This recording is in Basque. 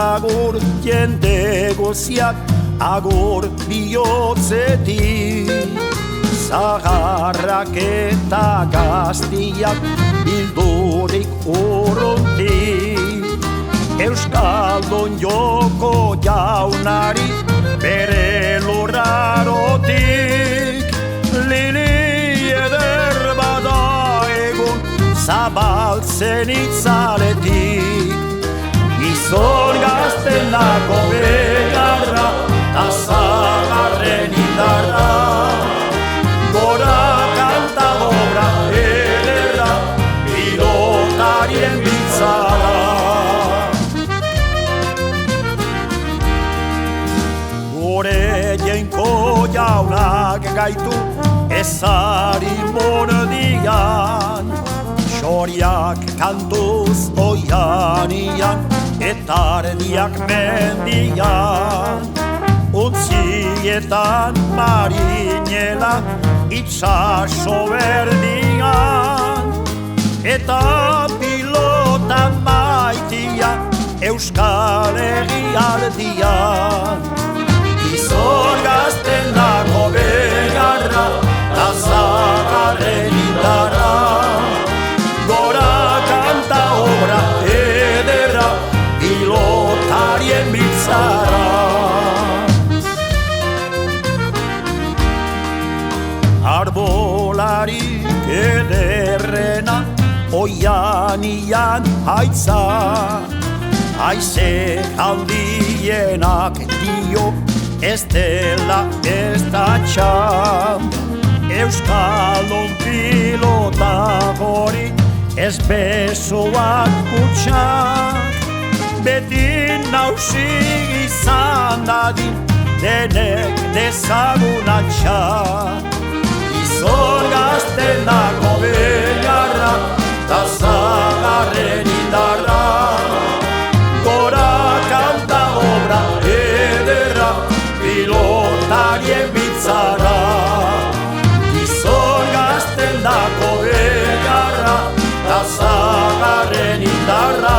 agur jende guziak, agur bihotzetik. Zaharrak eta gaztiak bildurik urruntik. Euskaldun joko jaunari bere lurrarotik. Lili eder bada egun zabaltzen itzaletik. Gizon gaztenako beharra ta zaharren indarra. Gora kanta obra ederra, pilotarien biltzara. Gure jenko jaunak gaitu ezari mordian. Xoriak kantuz oianian, eta erdiak mendian. Untzietan marinela itxaso berdian, eta pilota maitia Euskal Herrialdian. Gizon gaztenako beharra, ta zaharren indarra. Gora kanta obra ederra, pilotarien biltzara. Arbolarik ederrena, oianian haitza. Haize handienak dio, ez dela ez da txam. Euskaldun pilota hori, ez besoak kutsak. Beti nausi izan dadin, denek dezagunatxak. Gizon gaztenako beharra, ta zaharren indarra. Gora kanta obra ederra, pilotarien biltzara. Gizon gaztenako beharra, ta zaharren indarra.